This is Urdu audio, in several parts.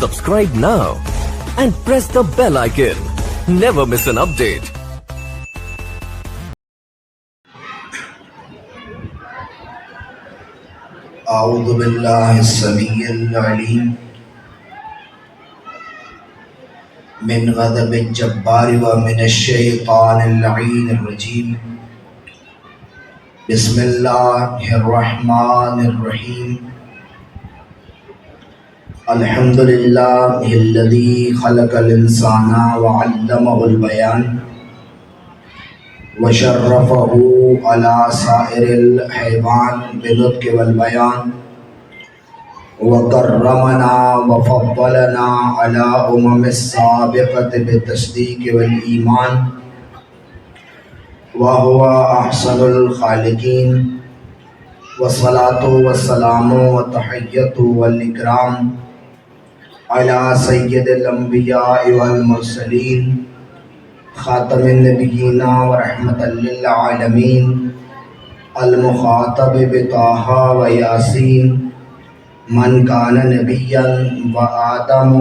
Subscribe now and press the bell icon. Never miss an update. أعوذ بالله السميع العليم من غضب الجبار ومن الشيطان اللعين الرجيم. بسم الله الرحمن الرحيم. الحمد لله الذي خلق الإنسان وعلمه البيان وشرفه على سائر الحيوان بالنطق والبيان وكرمنا وفضلنا على السابقة بالتصديق والإيمان وهو أحسن الخالقين. والصلاة والسلام والتحية والإكرام على سيد الأنبياء والمرسلين خاتم النبيين ورحمة للعالمين المخاطب بطه وياسين من كان نبيا وآدم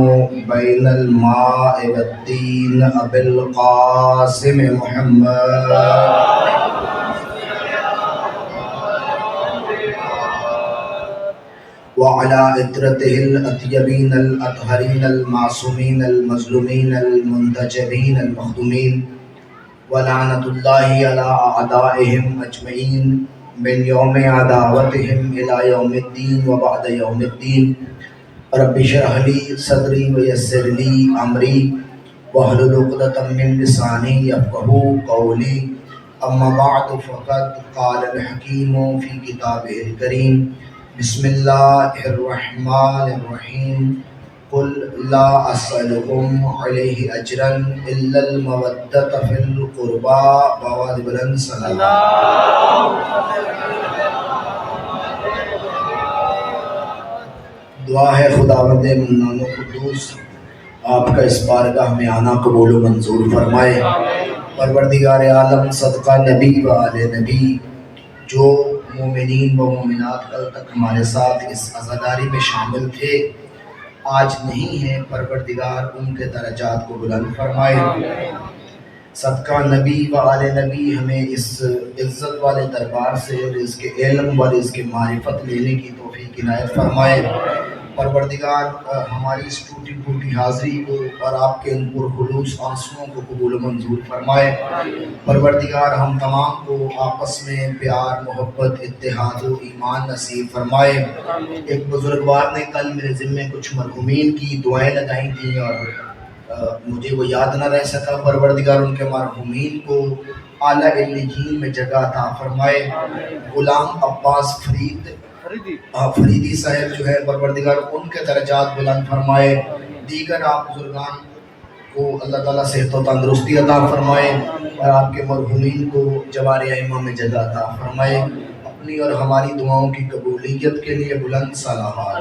بين الماء والطين أبي القاسم محمد وعلى إطرته الأطيبين الأطهرين المعصومين المظلومين المنتجبين المخدومين ولعنة الله على أعدائهم أجمعين من يوم عداوتهم إلى يوم الدين وبعد يوم الدين. رب اشرح لي صدري ويسر لي أمري واحلل عقدة من لساني يفقهوا قولي. أما بعد فقد قال الحكيم في كتابه الكريم بسم الله الرحمن الرحيم قل لا أسألكم عليه أجرا إلا المودة في القربى بواد بلند سلام. دعا ہے خداوند منان و قدوس آپ کا اس بارگاہ میں آنا قبول و منظور فرمائے. پروردگار عالم صدقہ نبی و آل نبی جو مومنین و مومنات کل تک ہمارے ساتھ اس عزاداری میں شامل تھے آج نہیں ہیں، پروردگار ان کے درجات کو بلند فرمائے. صدقہ نبی و آل نبی ہمیں اس عزت والے دربار سے اور اس کے علم اور اس کے معرفت لینے کی توفیق عنایت فرمائے. پروردگار ہماری اس ٹوٹی پھوٹی حاضری کو اور آپ کے ان پرخلوص آنسوؤں کو قبول و منظور فرمائے. پروردگار ہم تمام کو آپس میں پیار محبت اتحاد و ایمان نصیب فرمائے. ایک بزرگوار نے کل میرے ذمے کچھ مرحومین کی دعائیں لگائی تھیں اور مجھے وہ یاد نہ رہ سکا. پروردگار ان کے مرحومین کو اعلیٰ علیین میں جگہ عطا فرمائے. غلام عباس فریدی صاحب جو ہے پروردگار ان کے درجات بلند فرمائے. دیگر آپ بزرگان کو اللہ تعالیٰ صحت و تندرستی عطا فرمائے اور آپ کے مرحومین کو جوار ائمہ میں جگہ عطا فرمائے. اپنی اور ہماری دعاؤں کی قبولیت کے لیے بلند صلوات.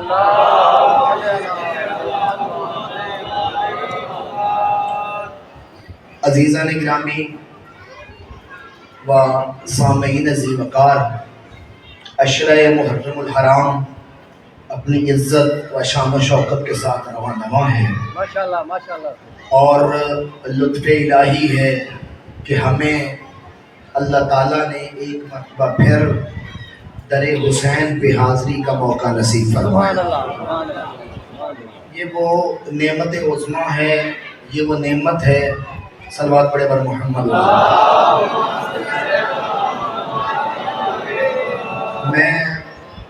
عزیزان گرامی و سامعین ذی وقار، عشرہ محرم الحرام اپنی عزت و شان و شوکت کے ساتھ رواں ہیں اور لطف الہی ہے کہ ہمیں اللہ تعالیٰ نے ایک مرتبہ پھر در حسین پہ حاضری کا موقع نصیب فرمایا. یہ وہ نعمت عظمیٰ ہے، یہ وہ نعمت ہے. صلوات پڑھے بر محمد. میں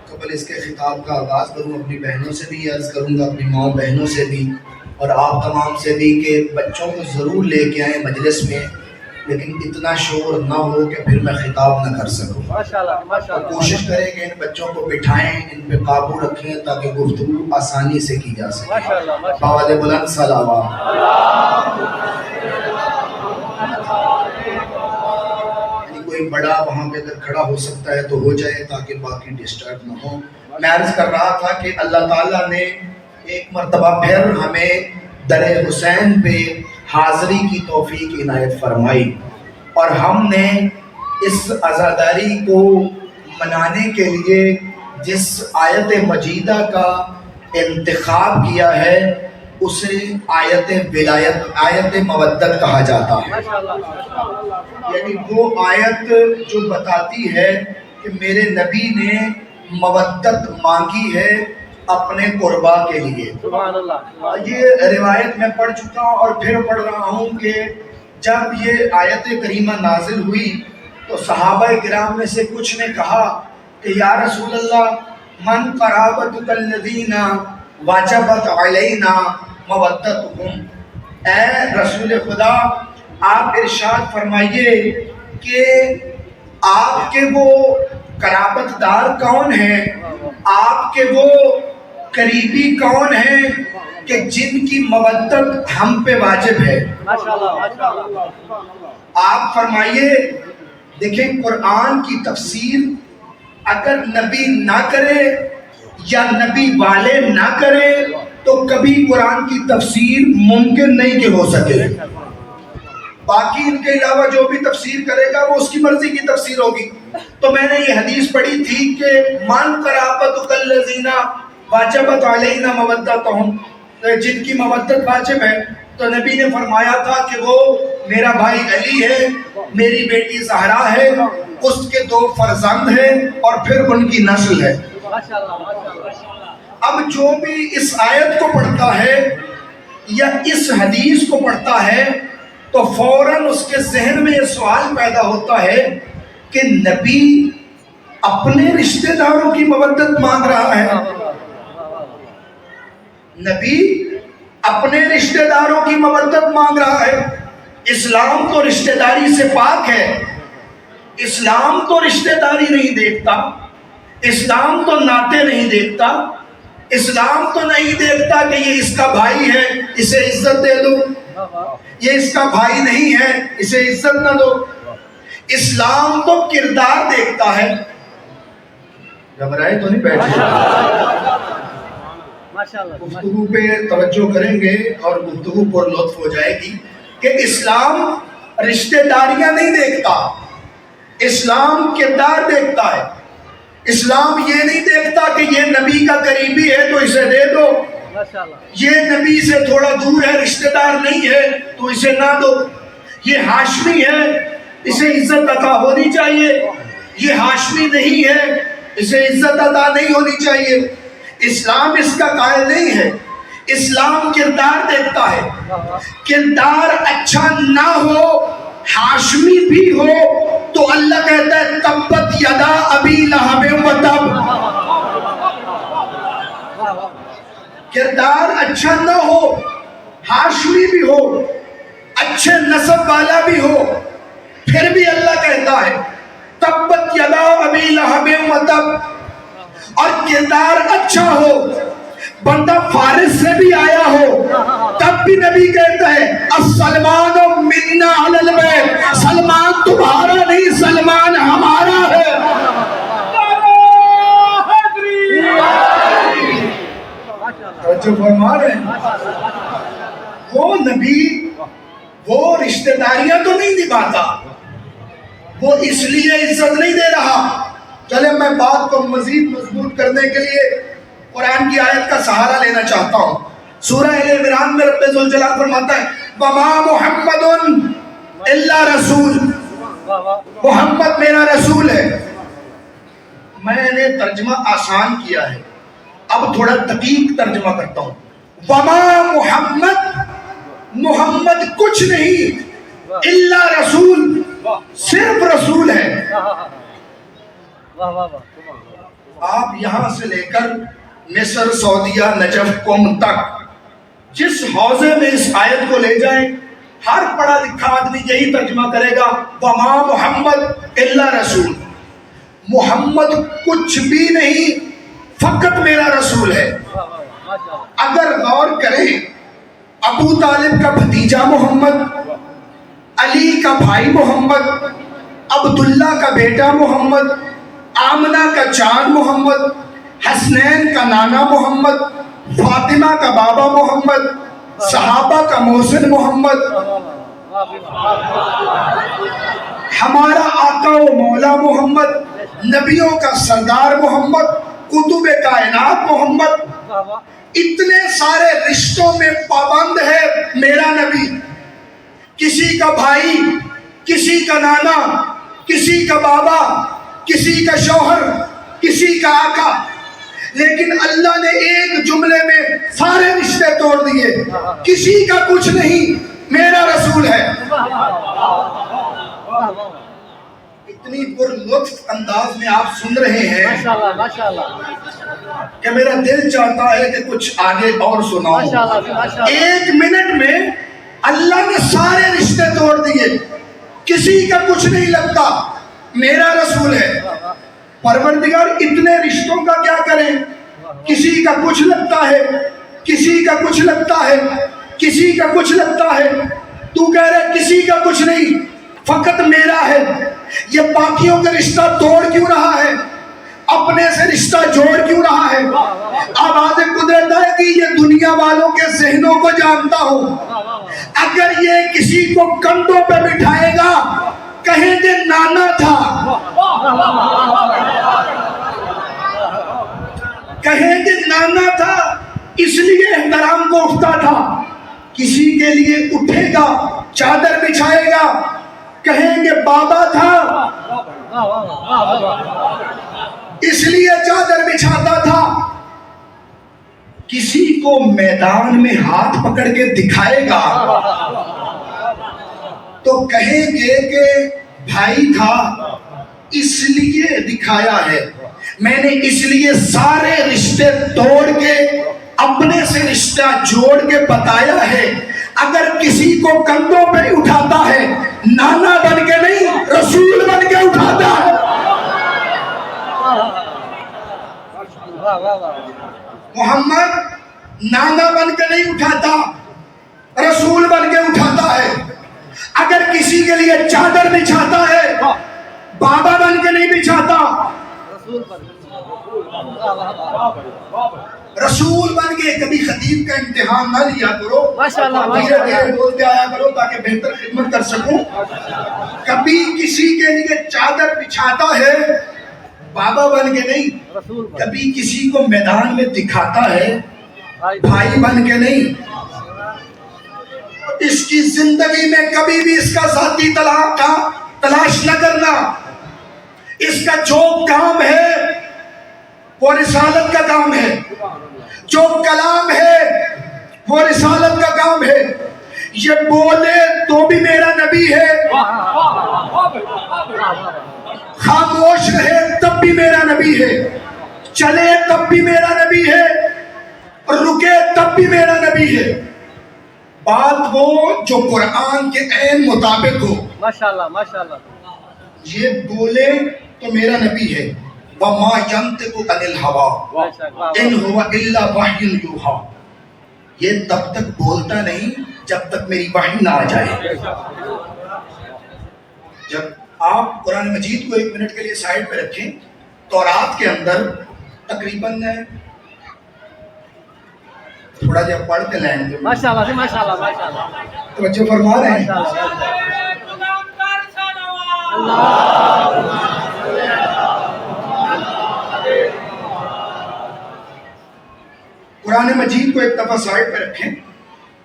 قبل اس کے خطاب کا آغاز کروں اپنی بہنوں سے بھی عرض کروں گا، اپنی ماں بہنوں سے بھی اور آپ تمام سے بھی کہ بچوں کو ضرور لے کے آئیں مجلس میں، لیکن اتنا شور نہ ہو کہ پھر میں خطاب نہ کر سکوں. اور کوشش کریں کہ ان بچوں کو بٹھائیں، ان پہ قابو رکھیں تاکہ گفتگو آسانی سے کی جا سکے. بآواز بلند صلوات. کوئی بڑا وہاں پہ اگر کھڑا ہو سکتا ہے تو ہو جائے تاکہ باقی ڈسٹرب نہ ہو. میں عرض کر رہا تھا کہ اللہ تعالیٰ نے ایک مرتبہ پھر ہمیں در حسین پہ حاضری کی توفیق عنایت فرمائی اور ہم نے اس عزاداری کو منانے کے لیے جس آیت مجیدہ کا انتخاب کیا ہے اسے آیت ولایت، آیت مودت کہا جاتا ہے۔ یعنی وہ آیت جو بتاتی ہے کہ میرے نبی نے مودت مانگی ہے اپنے قربا کے لیے۔ یہ روایت میں پڑھ چکا ہوں اور پھر پڑھ رہا ہوں کہ جب یہ آیت کریمہ نازل ہوئی تو صحابہ کرام میں سے کچھ نے کہا کہ یا رسول اللہ من قرابتک الذین واجبت علینا مودتہم، اے رسول خدا آپ ارشاد فرمائیے کہ آپ کے وہ قرابت دار کون ہیں، آپ کے وہ قریبی کون ہیں کہ جن کی مودت ہم پہ واجب ہے۔ آپ فرمائیے، دیکھیں قرآن کی تفسیر اگر نبی نہ کرے یا نبی والے نہ کرے تو کبھی قرآن کی تفسیر ممکن نہیں کہ ہو سکے۔ باقی ان کے علاوہ جو بھی تفسیر کرے گا وہ اس کی مرضی کی تفسیر ہوگی۔ تو میں نے یہ حدیث پڑھی تھی کہ من قرابتک الذین واجبت علینا مودتہم، جن کی مودت واجب ہے، تو نبی نے فرمایا تھا کہ وہ میرا بھائی علی ہے، میری بیٹی زہرا ہے، اس کے 2 فرزند ہیں اور پھر ان کی نسل ہے۔ اب جو بھی اس آیت کو پڑھتا ہے یا اس حدیث کو پڑھتا ہے تو فوراً اس کے ذہن میں یہ سوال پیدا ہوتا ہے کہ نبی اپنے رشتہ داروں کی مودت مانگ رہا ہے، نبی اپنے رشتہ داروں کی مودت مانگ رہا ہے۔ اسلام تو رشتہ داری سے پاک ہے، اسلام تو رشتہ داری نہیں دیکھتا، اسلام تو ناطے نہیں دیکھتا، اسلام تو نہیں دیکھتا کہ یہ اس کا بھائی ہے اسے عزت دے دو، یہ اس کا بھائی نہیں ہے اسے عزت نہ دو۔ اسلام تو کردار دیکھتا ہے۔ گھبرائے تو نہیں بیٹھے، گفتگو پہ توجہ کریں گے اور گفتگو پر لطف ہو جائے گی کہ اسلام رشتہ داریاں نہیں دیکھتا، اسلام کردار دیکھتا ہے۔ اسلام یہ نہیں دیکھتا کہ یہ نبی کا قریبی ہے تو اسے دے دو، یہ نبی سے تھوڑا دور ہے رشتہ دار نہیں ہے تو اسے نہ دو، یہ ہاشمی ہے اسے عزت عطا ہونی چاہیے، یہ ہاشمی نہیں ہے اسے عزت عطا نہیں ہونی چاہیے۔ اسلام اس کا قائل نہیں ہے، اسلام کردار دیکھتا ہے۔ کردار اچھا نہ ہو، ہاشمی بھی ہو، تو اللہ کہتا ہے تبت یدا ابی لہب و تب۔ کردار اچھا نہ ہو، ہاشمی بھی ہو، اچھے نسب والا بھی ہو، پھر بھی اللہ کہتا ہے تبت یدا ابی لہب و تب۔ اور کردار اچھا ہو، بندہ فارس سے بھی آیا ہو، تب بھی نبی کہتا ہے السلمان منا علی البیت، سلمان تمہارا نہیں سلمان ہمارا ہے۔ توجہ فرما رہے ہیں؟ وہ نبی وہ رشتہ داریاں تو نہیں نبھاتا، وہ اس لیے عزت نہیں دے رہا۔ چلے میں بات کو مزید مضبوط کرنے کے لیے قرآن کی آیت کا سہارا لینا چاہتا ہوں۔ سورہ آل عمران میں رب ذوالجلال فرماتا ہے وَمَا مُحَمَّدٌ إِلَّا رَسُولٌ، محمد میرا رسول ہے۔ میں نے ترجمہ آسان کیا ہے، اب تھوڑا دقیق ترجمہ کرتا ہوں۔ وَمَا مُحَمَّد، محمد کچھ نہیں، إِلَّا رسول، صرف رسول ہے۔ آپ یہاں سے لے کر مصر، سعودیہ، نجف، قم تک جس حوزے میں اس آیت کو لے جائیں، ہر پڑھا لکھا آدمی یہی ترجمہ کرے گا وما محمد الا رسول، محمد کچھ بھی نہیں، فقط میرا رسول ہے۔ اگر غور کریں، ابو طالب کا بھتیجا محمد، علی کا بھائی محمد، عبداللہ کا بیٹا محمد، آمنہ کا چاند محمد، حسنین کا نانا محمد، فاطمہ کا بابا محمد، صحابہ کا محسن محمد، ہمارا آقا و مولا محمد، نبیوں کا سردار محمد، کتب کائنات محمد۔ اتنے سارے رشتوں میں پابند ہے میرا نبی. کسی کا بھائی، کسی کا نانا، کسی کا بابا، کسی کا شوہر، کسی کا آقا، لیکن اللہ نے ایک جملے میں سارے رشتے توڑ دیے. کسی کا کچھ نہیں، میرا رسول ہے. اتنی پر لطف انداز میں آپ سن رہے ہیں کہ میرا دل چاہتا ہے کہ کچھ آگے اور سناؤں. ایک منٹ میں اللہ نے سارے رشتے توڑ دیے. کسی کا کچھ نہیں لگتا، میرا رسول ہے. پروردگار اتنے رشتوں کا کیا کریں؟ کسی کا کچھ لگتا ہے، کسی کا کچھ لگتا ہے، کسی کا کچھ لگتا ہے. تو کہہ رہے کسی کا کچھ نہیں، فقط میرا ہے. یہ باقیوں کا رشتہ توڑ کیوں رہا ہے؟ اپنے سے رشتہ جوڑ کیوں رہا ہے؟ آواز قدرت ہے کہ یہ دنیا والوں کے ذہنوں کو جانتا ہوں. اگر یہ کسی کو کندھوں پہ بٹھائے گا کہیں گے نانا تھا، کہیں گے نانا تھا اس لیے احترام کو اٹھتا تھا. کسی کے لیے اٹھے گا چادر بچھائے گا کہیں گے بابا تھا اس لیے چادر بچھاتا تھا. کسی کو میدان میں ہاتھ پکڑ کے دکھائے گا تو کہیں گے کہ بھائی تھا اس لیے دکھایا ہے. میں نے اس لیے سارے رشتے توڑ کے اپنے سے رشتہ جوڑ کے بتایا ہے. اگر کسی کو کندھوں پہ اٹھاتا ہے نانا بن کے نہیں، رسول بن کے اٹھاتا ہے. محمد نانا بن کے نہیں اٹھاتا، رسول بن کے اٹھاتا ہے. اگر کسی کے لیے چادر بچھاتا ہے بابا بن کے نہیں بچھاتا، رسول بن کے. کبھی خطیب کا امتحان نہ لیا کرو، دھیرے دھیرے بولتے آیا کرو تاکہ بہتر خدمت کر سکوں. کبھی کسی کے لیے چادر بچھاتا ہے بابا بن کے نہیں، کبھی کسی کو میدان میں دکھاتا ہے بھائی بن کے نہیں. اس کی زندگی میں کبھی بھی اس کا ذاتی تلاش نہ کرنا. اس کا جو کام ہے وہ رسالت کا کام ہے، جو کلام ہے وہ رسالت کا کام ہے. یہ بولے تو بھی میرا نبی ہے، خاموش رہے تب بھی میرا نبی ہے، چلے تب بھی میرا نبی ہے، اور رکے تب بھی میرا نبی ہے. بات وہ جو قرآن کے عین مطابق ہو. ماشاءاللہ ماشاءاللہ. یہ بولے تو میرا نبی ہے. وَمَا يَنْطِقُ عَنِ الْهَوَىٰ إِنْ هُوَ إِلَّا وَحْيٌ يُوحَىٰ. یہ تب تک بولتا نہیں جب تک میری وحی نہ آ جائے. جب آپ قرآن مجید کو ایک منٹ کے لیے سائڈ پہ رکھیں، تورات کے اندر تقریباً تھوڑا جب پڑھ کے لائیں گے ماشاءاللہ ماشاءاللہ ماشاءاللہ. توجہ فرما رہے ہیں. قرآن مجید کو ایک دفعہ سائڈ پہ رکھیں.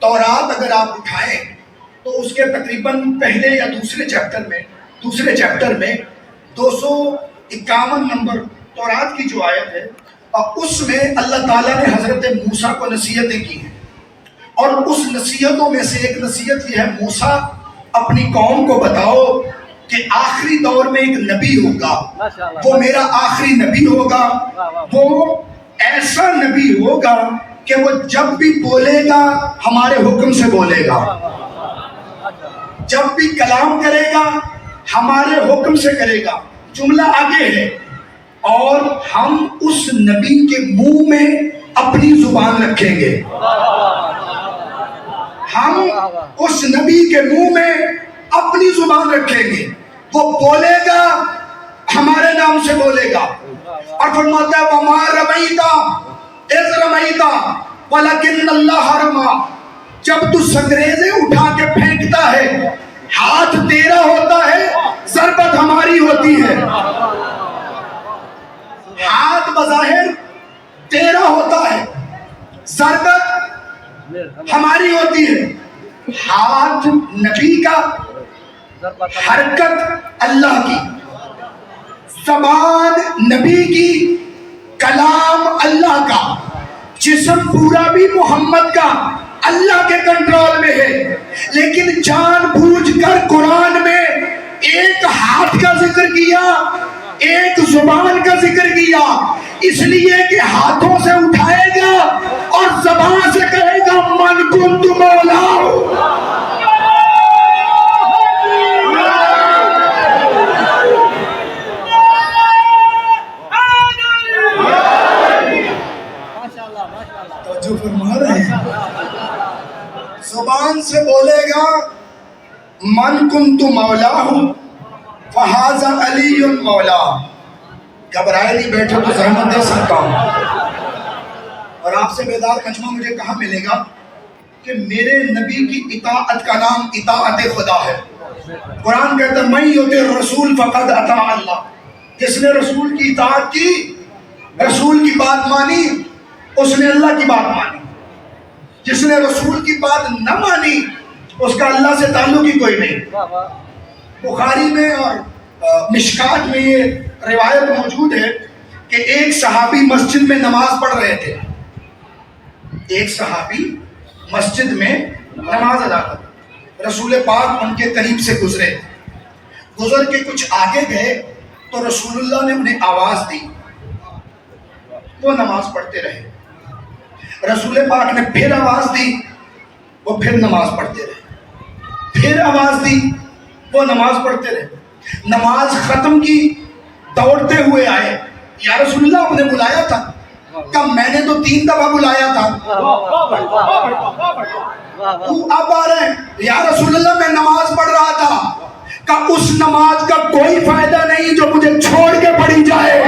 تورات اگر آپ اٹھائیں تو اس کے تقریباً پہلے یا دوسرے چیپٹر میں 251 نمبر تورات کی جو آیت ہے، اور اس میں اللہ تعالیٰ نے حضرت موسیٰ کو نصیحتیں کی ہیں. اور اس نصیحتوں میں سے ایک نصیحت یہ ہے، موسیٰ اپنی قوم کو بتاؤ کہ آخری دور میں ایک نبی ہوگا، وہ میرا آخری نبی ہوگا. وہ ایسا نبی ہوگا کہ وہ جب بھی بولے گا ہمارے حکم سے بولے گا، جب بھی کلام کرے گا ہمارے حکم سے کرے گا. جملہ آگے ہے، اور ہم اس نبی کے منہ میں اپنی زبان رکھیں گے. ہم اس نبی کے منہ میں اپنی زبان رکھیں گے. وہ بولے گا ہمارے نام سے بولے گا. اور فرماتا ہے وَمَا رَمَيْتَ إِذْ رَمَيْتَ وَلَكِنَّ اللَّهَ رَمَىٰ. جب تو سنگریزے اٹھا کے پھینکتا ہے ہاتھ تیرا ہوتا ہے، ضربت ہماری ہوتی ہے. ہاتھ بظاہر تیرا ہوتا ہے ضربت ہماری ہوتی ہے، ہاتھ نبی کا، حرکت اللہ کی، زبان نبی کی، کلام اللہ کا، جسم پورا بھی محمد کا اللہ کے کنٹرول میں ہے، لیکن جان بوجھ کر قرآن میں ایک ہاتھ کا ذکر کیا، ایک زبان کا ذکر کیا، اس لیے کہ ہاتھوں سے اٹھائے گا اور زبان سے کہے گا من کنت مولا۔ توجہ فرما رہے ہیں، زبان سے بولے گا من کنت مولا فہذا علی مولا، گھبرائے نہیں، بیٹھے تو زحمت دے سکتا ہوں۔ اور آپ سے بیدار مجمع مجھے کہاں ملے گا کہ میرے نبی کی اطاعت کا نام اطاعت خدا ہے۔ قرآن کہتا ہے من یطع الرسول فقد اطاع اللہ، جس نے رسول کی اطاعت کی، رسول کی بات مانی، اس نے اللہ کی بات مانی۔ جس نے رسول کی بات نہ مانی اس کا اللہ سے تعلق ہی کوئی نہیں۔ بخاری میں اور مشکات میں یہ روایت موجود ہے کہ ایک صحابی مسجد میں نماز پڑھ رہے تھے، ایک صحابی مسجد میں نماز ادا کر، رسول پاک ان کے قریب سے گزرے، گزر کے کچھ آگے گئے تو رسول اللہ نے انہیں آواز دی، وہ نماز پڑھتے رہے۔ رسول پاک نے پھر آواز دی، وہ پھر نماز پڑھتے رہے، پھر آواز دی، وہ نماز پڑھتے رہے۔ نماز ختم کی، دوڑتے ہوئے آئے، یا رسول اللہ آپ نے بلایا تھا؟ کہا میں نے تو 3 دفعہ بلایا تھا۔ اب آ رہے ہیں، یا رسول اللہ میں نماز پڑھ رہا تھا۔ کہا اس نماز کا کوئی فائدہ نہیں جو مجھے چھوڑ کے پڑھی جائے۔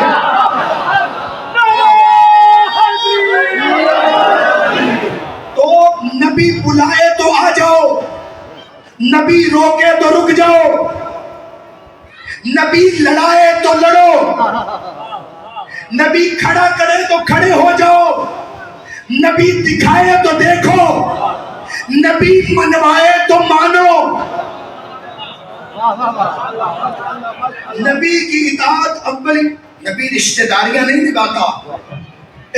تو نبی بلائے تو آ جاؤ، نبی روکے تو رک جاؤ، نبی لڑائے تو لڑو، نبی کھڑا کرے تو کھڑے ہو جاؤ، نبی دکھائے تو دیکھو، نبی منوائے تو مانو۔ نبی کی اطاعت اول، نبی رشتہ داریاں نہیں نبھاتا۔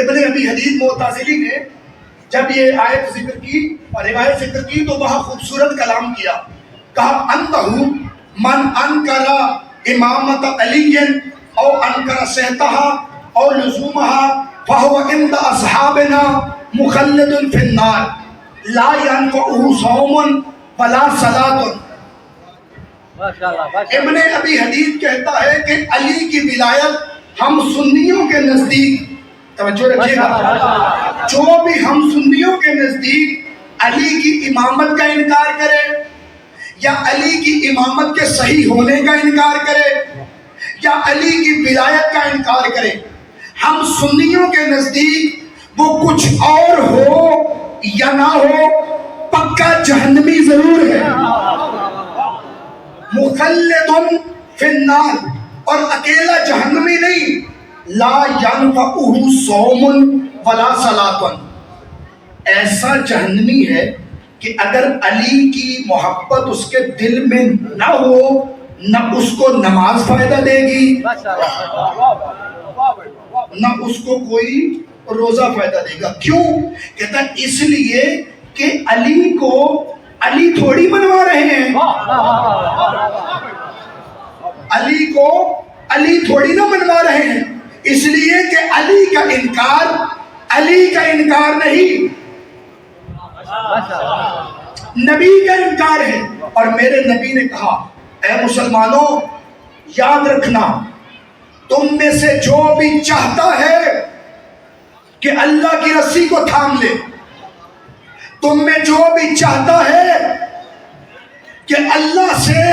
ابن ابی حدید معتزلی نے جب یہ آیت ذکر کی اور روایت ذکر کی تو وہاں خوبصورت کلام کیا، کہا انہو من انکر امامت علی او انکر صحتہا او لزومہا فہو عند اصحابنا مخلد فی النار لا ینفعہ صوم ولا صلاۃ۔ ابن ابی حدید کہتا ہے کہ علی کی ولایت ہم سنیوں کے نزدیک، توجہ رکھیے گا، جو بھی ہم سنیوں کے نزدیک علی کی امامت کا انکار کرے یا علی کی امامت کے صحیح ہونے کا انکار کرے یا علی کی ولایت کا انکار کرے، ہم سنیوں کے نزدیک وہ کچھ اور ہو یا نہ ہو پکا جہنمی ضرور ہے، مخلد فی النار، اور اکیلا جہنمی نہیں، لا ینفعہ صوم ولا صلاۃ، ایسا جہنمی ہے کہ اگر علی کی محبت اس کے دل میں نہ ہو نہ اس کو نماز فائدہ دے گی نہ اس کو کوئی روزہ فائدہ دے گا۔ کیوں؟ کہتا ہے اس لیے کہ علی کو علی تھوڑی منوا رہے ہیں، علی کو علی تھوڑی نہ منوا رہے ہیں، اس لیے کہ علی کا انکار نہیں، نبی کا انکار ہے۔ اور میرے نبی نے کہا اے مسلمانوں یاد رکھنا، تم میں سے جو بھی چاہتا ہے کہ اللہ کی رسی کو تھام لے، تم میں جو بھی چاہتا ہے کہ اللہ سے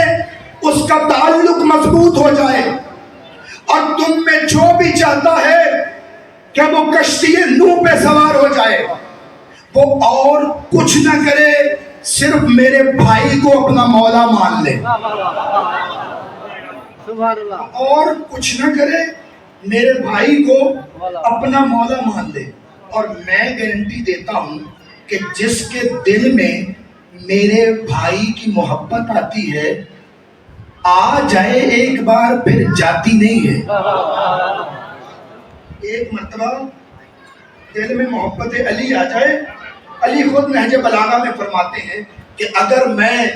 اس کا تعلق مضبوط ہو جائے، اور تم میں جو بھی چاہتا ہے کہ وہ کشتی نوح پہ سوار ہو جائے، وہ اور کچھ نہ کرے، صرف میرے بھائی کو اپنا مولا مان لے، اور کچھ نہ کرے، میرے بھائی کو اپنا مولا مان لے۔ اور میں گارنٹی دیتا ہوں کہ جس کے دل میں میرے بھائی کی محبت آتی ہے آ جائے ایک بار پھر جاتی نہیں ہے. ایک مرتبہ دل میں محبت علی آ جائے. علی خود نہج بلاغہ میں فرماتے ہیں کہ اگر میں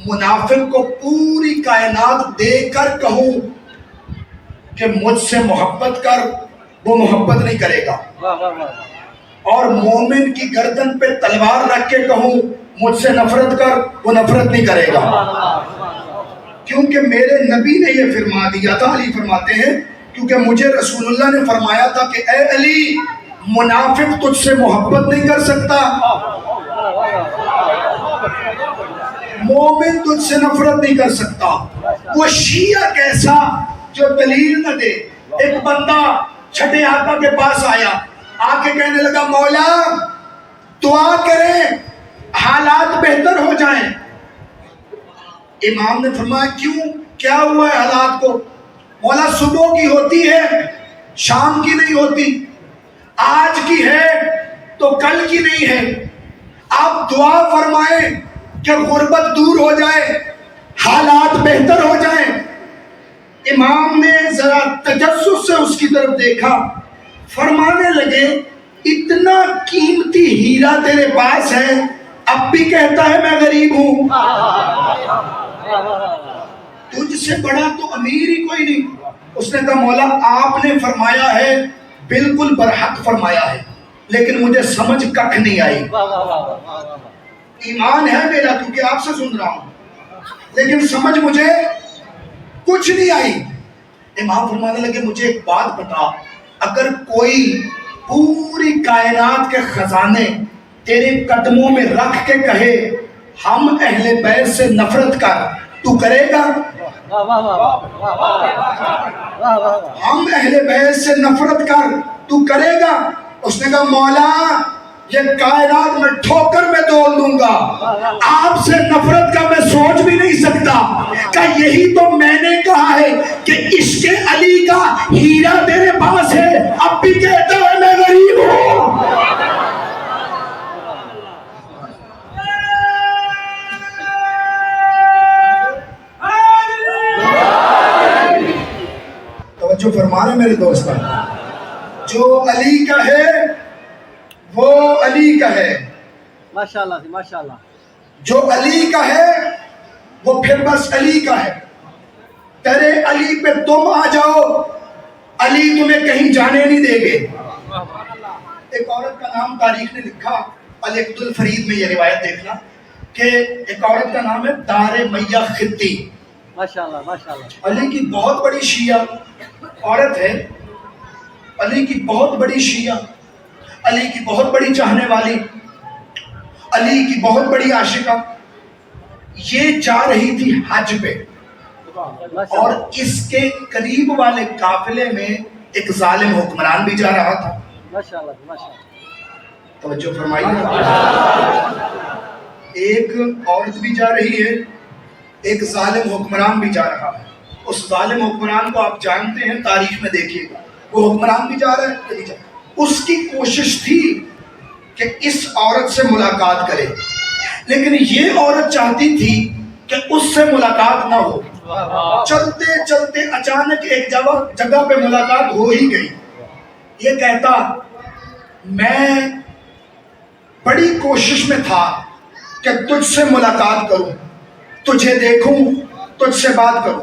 منافق کو پوری کائنات دے کر کہوں کہ مجھ سے محبت کر وہ محبت نہیں کرے گا, اور مومن کی گردن پہ تلوار رکھ کے کہوں مجھ سے نفرت کر وہ نفرت نہیں کرے گا, کیونکہ میرے نبی نے یہ فرما دیا تھا. علی فرماتے ہیں کیونکہ مجھے رسول اللہ نے فرمایا تھا کہ اے علی منافق تجھ سے محبت نہیں کر سکتا, مومن تجھ سے نفرت نہیں کر سکتا. وہ شیعہ کیسا جو دلیل نہ دے. ایک بندہ چھٹے آقا کے پاس آیا, آ کے کہنے لگا مولا دعا کریں حالات بہتر ہو جائیں. امام نے فرمایا کیوں, کیا ہوا ہے حالات کو؟ مولا صبح کی ہوتی ہے شام کی نہیں ہوتی, آج کی ہے تو کل کی نہیں ہے. آپ دعا فرمائیں کہ غربت دور ہو جائے حالات بہتر ہو جائیں. امام نے ذرا تجسس سے اس کی طرف دیکھا, فرمانے لگے اتنا قیمتی ہیرا تیرے پاس ہے اب بھی کہتا ہے میں غریب ہوں, تجھ سے بڑا تو امیر ہی کوئی نہیں. اس نے کہا مولا آپ نے فرمایا ہے بالکل برحق فرمایا ہے, لیکن مجھے سمجھ ککھ نہیں آئی. ایمان ہے میرا کیونکہ آپ سے سن رہا ہوں, لیکن سمجھ مجھے کچھ نہیں آئی. امام فرمانے لگے مجھے ایک بات بتا, اگر کوئی پوری کائنات کے خزانے تیرے قدموں میں رکھ کے کہے ہم اہل بیت سے نفرت کر, تو کرے گا؟ ہم اہل بیت سے نفرت کر تو کرے گا؟ اس نے کہا مولا یہ کائنات میں ٹھوکر میں دول دوں گا, آپ سے نفرت کا میں سوچ بھی نہیں سکتا. کہ یہی تو میں نے کہا ہے کہ عشق علی کا ہیرا تیرے پاس ہے اب بھی کہتا ہے میں غریب ہوں. توجہ فرما رہے میرے دوست, جو علی کا ہے وہ علی کا ہے, ماشاءاللہ ماشاءاللہ. جو علی کا ہے وہ پھر بس علی کا ہے. تیرے علی پہ تم آ جاؤ علی تمہیں کہیں جانے نہیں دے گے. ایک عورت کا نام تاریخ نے لکھا, العقد الفرید میں یہ روایت دیکھنا کہ ایک عورت کا نام ہے دار میہ خطی. ماشاءاللہ ماشاءاللہ. علی کی بہت بڑی شیعہ عورت ہے, علی کی بہت بڑی شیعہ, علی کی بہت بڑی چاہنے والی, علی کی بہت بڑی عاشقہ. یہ جا رہی تھی حج پہ, اور اس کے قریب والے قافلے میں ایک ظالم حکمران بھی جا رہا تھا. ماشاءاللہ ماشاءاللہ. توجہ فرمائیے, ایک عورت بھی جا رہی ہے, ایک ظالم حکمران بھی جا رہا ہے. اس ظالم حکمران کو آپ جانتے ہیں, تاریخ میں دیکھیے گا, وہ حکمران بھی جا رہا ہے. اس کی کوشش تھی کہ اس عورت سے ملاقات کرے, لیکن یہ عورت چاہتی تھی کہ اس سے ملاقات نہ ہو. چلتے چلتے اچانک ایک جگہ پہ ملاقات ہو ہی گئی. یہ کہتا میں بڑی کوشش میں تھا کہ تجھ سے ملاقات کروں, تجھے دیکھوں, تجھ سے بات کروں.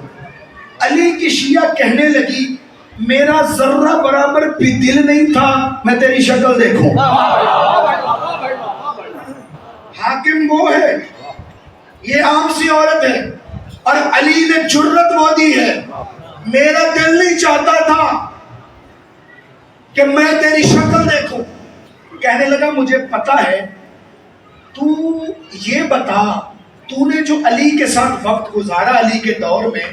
علی کی شیعہ کہنے لگی میرا ذرہ برابر بھی دل نہیں تھا میں تیری شکل دیکھوں. حاکم وہ ہے, یہ عام سی عورت ہے, اور علی نے جرت وہ دی ہے. میرا دل نہیں چاہتا تھا کہ میں تیری شکل دیکھوں. کہنے لگا مجھے پتا ہے, تو یہ بتا تو نے جو علی کے ساتھ وقت گزارا علی کے دور میں,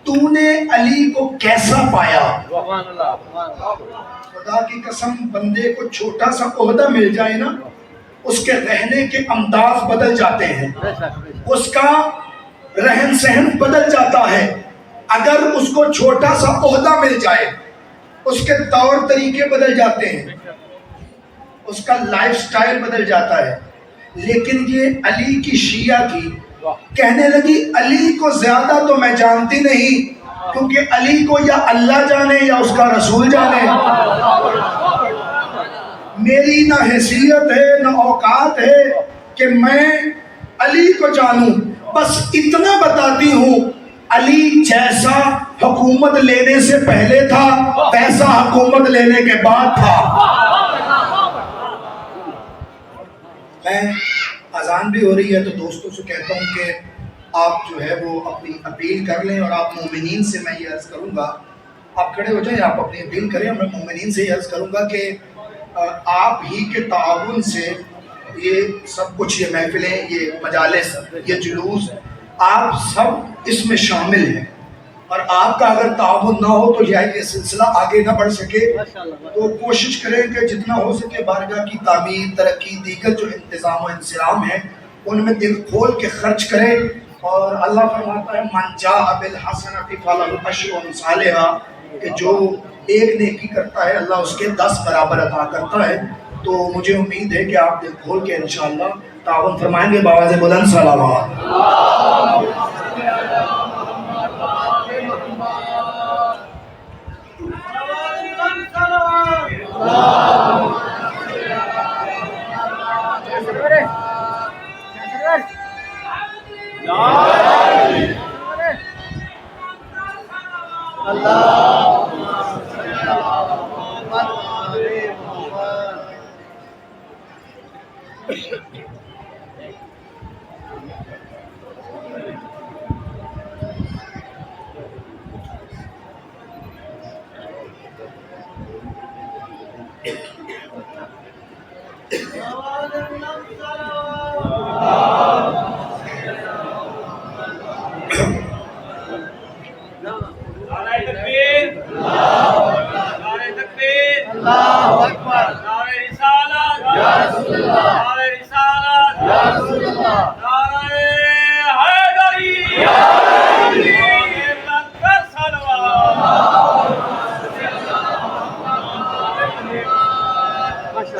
تو نے علی کو کیسا پایا؟ خدا کی قسم بندے کو چھوٹا سا عہدہ مل جائے نا, اس کے رہنے کے انداز بدل جاتے ہیں, اس کا رہن سہن بدل جاتا ہے. اگر اس کو چھوٹا سا عہدہ مل جائے اس کے طور طریقے بدل جاتے ہیں. اس کا لائف سٹائل بدل جاتا ہے. لیکن یہ علی کی شیعہ تھی, کہنے لگی علی کو زیادہ تو میں جانتی نہیں, کیونکہ علی کو یا اللہ جانے یا اس کا رسول جانے, میری نہ حیثیت ہے نہ اوقات ہے کہ میں علی کو جانوں. بس اتنا بتاتی ہوں, علی جیسا حکومت لینے سے پہلے تھا ویسا حکومت لینے کے بعد تھا. میں اذان بھی ہو رہی ہے تو دوستوں سے کہتا ہوں کہ آپ جو ہے وہ اپنی اپیل کر لیں, اور آپ مومنین سے میں یہ عرض کروں گا, آپ کھڑے ہو جائیں, آپ اپنی اپیل کریں. اور میں مومنین سے یہ عرض کروں گا کہ آپ ہی کے تعاون سے یہ سب کچھ, یہ محفلیں, یہ مجالس, یہ جلوس, آپ سب اس میں شامل ہیں, اور آپ کا اگر تعاون نہ ہو تو یہ سلسلہ آگے نہ بڑھ سکے. تو کوشش کریں کہ جتنا ہو سکے بارگاہ کی تعمیر, ترقی, دیگر جو انتظام و انصرام ہیں ان میں دل کھول کے خرچ کریں. اور اللہ فرماتا ہے من جاء بالحسنۃ فلہ عشر امثالھا, کہ جو ایک نیکی کرتا ہے اللہ اس کے 10 برابر عطا کرتا ہے. تو مجھے امید ہے کہ آپ دل کھول کے انشاءاللہ تعاون فرمائیں گے. بآواز بلند صلوات.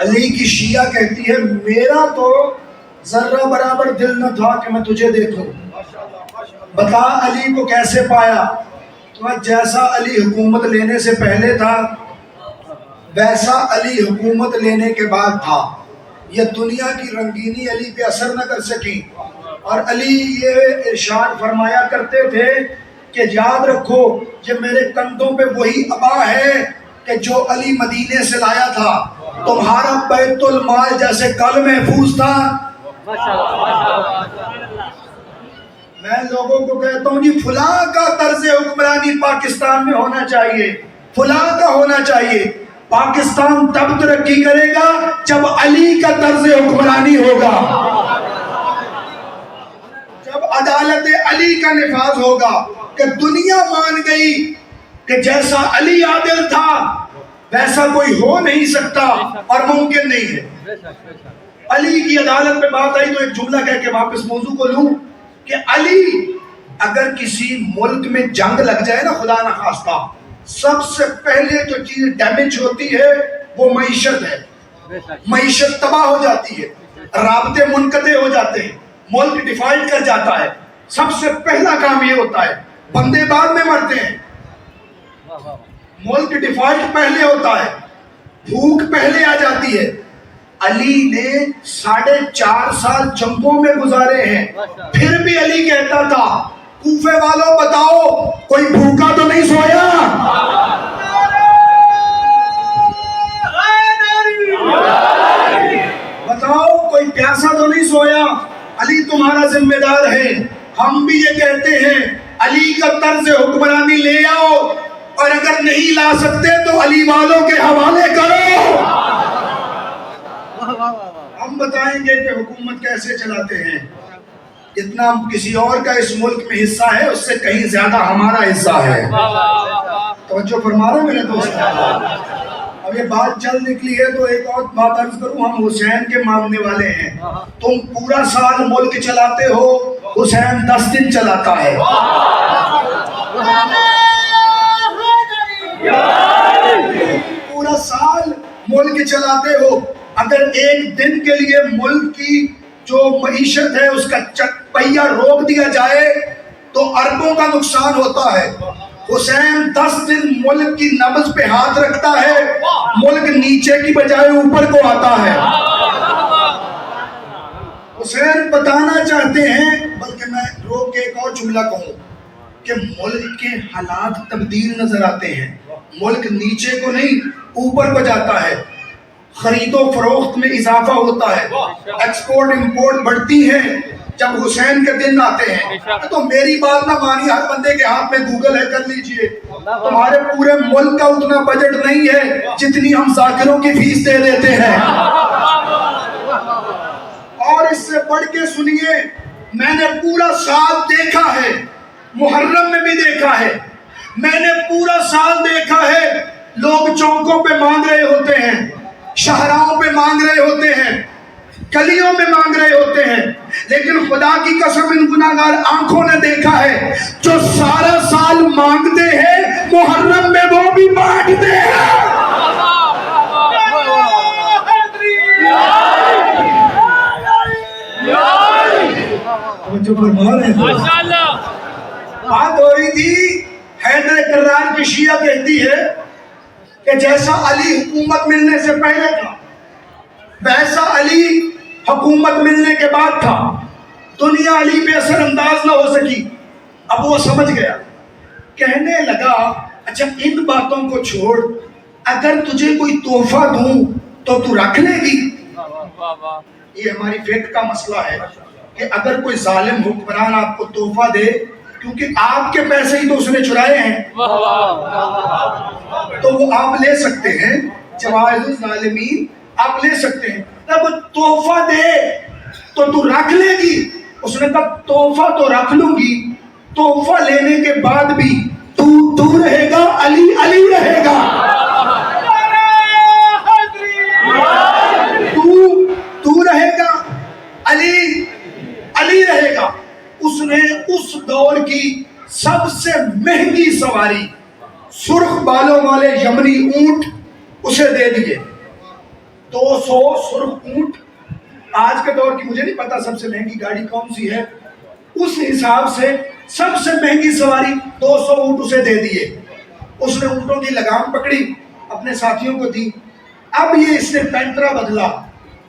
علی کی شیعہ کہتی ہے میرا تو ذرہ برابر دل نہ تھا کہ میں تجھے دیکھوں, بتا علی کو کیسے پایا. تو جیسا علی حکومت لینے سے پہلے تھا ویسا علی حکومت لینے کے بعد تھا. یہ دنیا کی رنگینی علی پہ اثر نہ کر سکی. اور علی یہ ارشاد فرمایا کرتے تھے کہ یاد رکھو یہ میرے کندھوں پہ وہی عبا ہے کہ جو علی مدینے سے لایا تھا. تمہارا بیت المال جیسے کل محفوظ تھا. میں لوگوں کو کہتا ہوں جی فلاں کا طرز حکمرانی پاکستان میں ہونا چاہیے, فلاں کا ہونا چاہیے. پاکستان تب ترقی کرے گا جب علی کا طرز حکمرانی ہوگا, جب عدالت علی کا نفاذ ہوگا, کہ دنیا مان گئی کہ جیسا علی عادل تھا ویسا کوئی ہو نہیں سکتا اور ممکن نہیں ہے. علی کی عدالت پہ بات آئی تو ایک جملہ کہہ کے واپس موضوع کو لوں کہ علی اگر کسی ملک میں جنگ لگ جائے نا خدا نہ خواستہ, سب سے پہلے جو چیز ڈیمیج ہوتی ہے وہ معیشت ہے. معیشت تباہ ہو جاتی ہے, رابطے منقطع ہو جاتے ہیں, ملک ڈیفالٹ کر جاتا ہے. سب سے پہلا کام یہ ہوتا ہے, بندے بعد میں مرتے ہیں, ملک ڈیفالٹ پہلے ہوتا ہے, بھوک پہلے آ جاتی ہے. علی نے 4.5 سال جنگوں میں گزارے ہیں, پھر بھی علی کہتا تھا کوفے والوں بتاؤ کوئی بھوکا تو نہیں سویا, بتاؤ کوئی پیاسا تو نہیں سویا. علی تمہارا ذمہ دار ہے. ہم بھی یہ کہتے ہیں علی کا طرز حکمرانی لے آؤ, اور اگر نہیں لا سکتے تو علی والوں کے حوالے کرو. ہم بتائیں گے کہ حکومت کیسے چلاتے ہیں. جتنا کسی اور کا اس ملک میں حصہ ہے اس سے کہیں زیادہ ہمارا حصہ ہے. توجہ فرما رہے میرے دوست. اب یہ بات چل نکلی ہے تو ایک اور بات عرض کروں, ہم حسین کے ماننے والے ہیں. تم پورا سال ملک چلاتے ہو, حسین 10 دن چلاتا ہے. پورا سال ملک چلاتے ہو, اگر ایک دن کے لیے ملک کی جو معیشت ہے اس کا پہیہ روک دیا جائے تو اربوں کا نقصان ہوتا ہے۔ حسین 10 دن ملک کی نبض پہ ہاتھ رکھتا ہے، ملک نیچے کی بجائے اوپر کو آتا ہے۔ حسین بتانا چاہتے ہیں، بلکہ میں روک کے ایک اور جملہ کہوں کہ ملک کے حالات تبدیل نظر آتے ہیں، ملک نیچے کو نہیں اوپر کو جاتا ہے، خرید و فروخت میں اضافہ ہوتا ہے، ایکسپورٹ امپورٹ بڑھتی ہیں جب حسین کے دن آتے ہیں۔ تو میری بات نہ مانی، ہر بندے کے ہاتھ میں گوگل ہے، کر لیجئے۔ تمہارے پورے ملک کا اتنا بجٹ نہیں ہے جتنی ہم ذاکروں کی فیس دے دیتے ہیں۔ اور اس سے پڑھ کے سنیے، میں نے پورا سال دیکھا ہے، محرم میں بھی دیکھا ہے، میں نے پورا سال دیکھا ہے، لوگ چوکوں پہ مانگ رہے ہوتے ہیں، شہراؤں پہ مانگ رہے ہوتے ہیں، گلیوں میں مانگ رہے ہوتے ہیں، لیکن خدا کی قسم ان گناہگار آنکھوں نے دیکھا ہے جو سارا سال مانگتے ہیں محرم میں وہ بھی بانٹتے ہیں۔ جو فرما رہے ہیں بات ہو رہی تھی، حیدر کرار کی شیعہ کہتی ہے کہ جیسا علی حکومت ملنے سے پہلے تھا ویسا علی حکومت ملنے کے بعد تھا، دنیا علی پہ اثر انداز نہ ہو سکی۔ اب وہ سمجھ گیا، کہنے لگا اچھا ان باتوں کو چھوڑ، اگر تجھے کوئی تحفہ دوں تو تو رکھ لے گی؟ یہ ہماری فقہ کا مسئلہ ہے کہ اگر کوئی ظالم حکمران آپ کو تحفہ دے، کیونکہ آپ کے پیسے ہی تو اس نے چرائے ہیں، تو وہ آپ لے سکتے ہیں، جوائز الظالمین آپ لے سکتے ہیں۔ جب تحفہ دے تو تو رکھ لے گی؟ اس نے کہا تحفہ تو رکھ لوں گی، تحفہ لینے کے بعد بھی تو رہے گا، علی علی رہے گا، تو رہے گا، علی علی رہے گا۔ اس نے اس دور کی سب سے مہنگی سواری، سرخ بالوں والے یمنی اونٹ اسے دے دیے، 200 سرخ اونٹ۔ آج کے دور کی مجھے نہیں پتا سب سے مہنگی گاڑی کون سی ہے، اس حساب سے سب سے مہنگی سواری 200 اونٹ اسے دے دیے۔ اس نے اونٹوں کی لگام پکڑی، اپنے ساتھیوں کو دی۔ اب یہ اس نے پینترا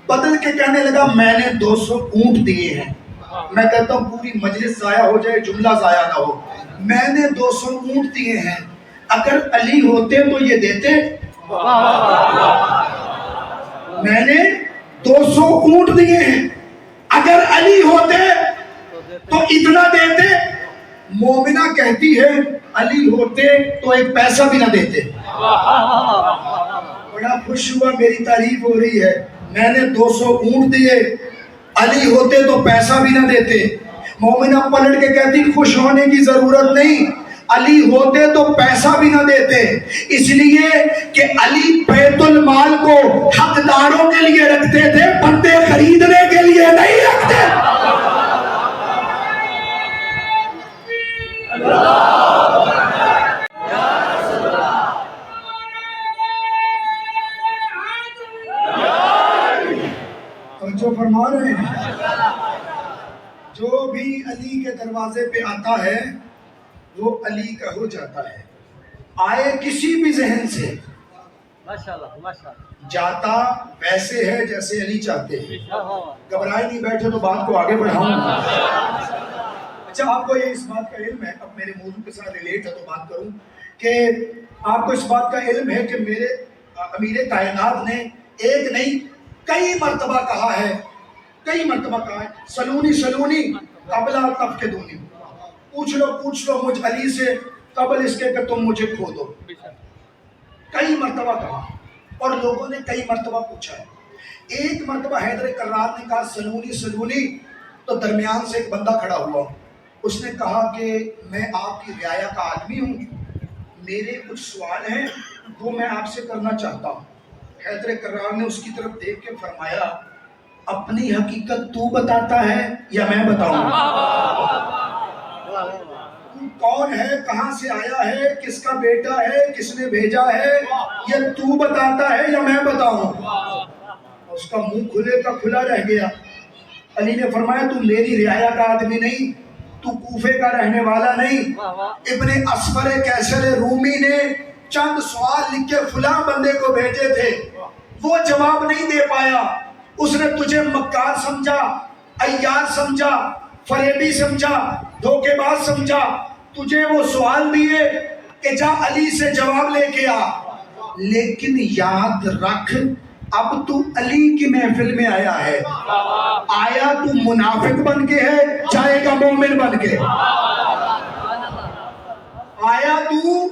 بدل کے کہنے لگا میں نے 200 اونٹ دیے ہیں۔ میں کہتا ہوں پوری مجلس ضائع ہو جائے، جملہ ضائع نہ ہو۔ میں نے 200 اونٹ دیے ہیں، اگر علی ہوتے تو یہ دیتے؟ میں نے 200 اونٹ دیے ہیں، اگر علی ہوتے تو اتنا دیتے؟ مومنہ کہتی ہے علی ہوتے تو ایک پیسہ بھی نہ دیتے۔ بڑا خوش ہوا، میری تعریف ہو رہی ہے، میں نے 200 اونٹ دیے، علی ہوتے تو پیسہ بھی نہ دیتے۔ مومنہ پلٹ کے کہتی خوش ہونے کی ضرورت نہیں، علی ہوتے تو پیسہ بھی نہ دیتے، اس لیے کہ علی بیت المال کو حقداروں کے لیے رکھتے تھے، بندے خریدنے کے لیے نہیں رکھتے۔ جو فرما رہے ہیں، جو بھی علی کے دروازے پہ آتا ہے وہ علی کا ہو جاتا ہے، آئے کسی بھی ذہن سے، جاتا ویسے ہے جیسے علی چاہتے ہیں۔ گھبرائے نہیں، بیٹھے تو بات کو آگے بڑھاؤں۔ اچھا آپ کو یہ اس بات کا علم ہے، اب میرے موضوع کے ساتھ ریلیٹ ہے تو بات کروں، کہ آپ کو اس بات کا علم ہے کہ میرے امیر کائنات نے ایک نہیں کئی مرتبہ کہا ہے، سلونی سلونی قبل تفقدونی، پوچھ لو مجھ علی سے قبل اس کے کہ تم مجھے کھو دو۔ کئی مرتبہ کہا اور لوگوں نے کئی مرتبہ پوچھا ہے۔ ایک مرتبہ حیدر کرار نے کہا سلونی سلونی، تو درمیان سے ایک بندہ کھڑا ہوا، اس نے کہا کہ میں آپ کی رعایا کا آدمی ہوں، میرے کچھ سوال ہیں وہ میں آپ سے کرنا چاہتا ہوں۔ حیدر کرار نے اس کی طرف دیکھ کے فرمایا اپنی حقیقت تو بتاتا ہے یا میں بتاؤں؟ تو کون ہے، کہاں سے آیا ہے، کس کا بیٹا ہے، کس نے بھیجا ہے، یہ تو بتاتا ہے یا میں بتاؤں؟ اس کا منہ کھلے کا کھلا رہ گیا. علی نے فرمایا تو میری رعایا کا آدمی نہیں, تو کوفے کا رہنے والا نہیں. ابن اسفر کیسر رومی نے چند سوال لکھ کے فلاں بندے کو بھیجے تھے, وہ جواب نہیں دے پایا. اس نے تجھے مکار سمجھا, عیار سمجھا, فریبی سمجھا, دھوکے باز سمجھا. تجھے وہ سوال دیے کہ جا علی سے جواب لے کے آ, لیکن یاد رکھ اب تو علی کی محفل میں آیا ہے. آیا تو منافق بن کے ہے, جائے گا مومن بن کے. آیا تو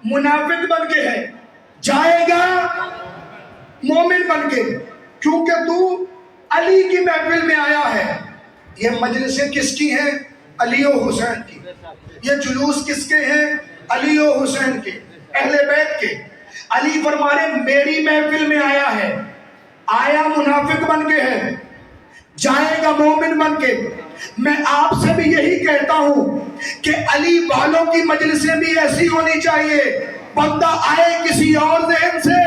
منافق بن کے ہے, جائے گا مومن بن کے, کیونکہ تو علی کی محفل میں آیا ہے. یہ مجلسیں کس کی ہیں؟ علی و حسین کی. یہ جلوس کس کے ہیں؟ علی و حسین کے, اہل بیت کے. علی فرما رہے میری محفل میں آیا ہے, آیا منافق بن کے ہے, جائے گا مومن بن کے. میں آپ سے بھی یہی کہتا ہوں کہ علی والوں کی مجلسیں بھی ایسی ہونی چاہیے, بندہ آئے کسی اور ذہن سے,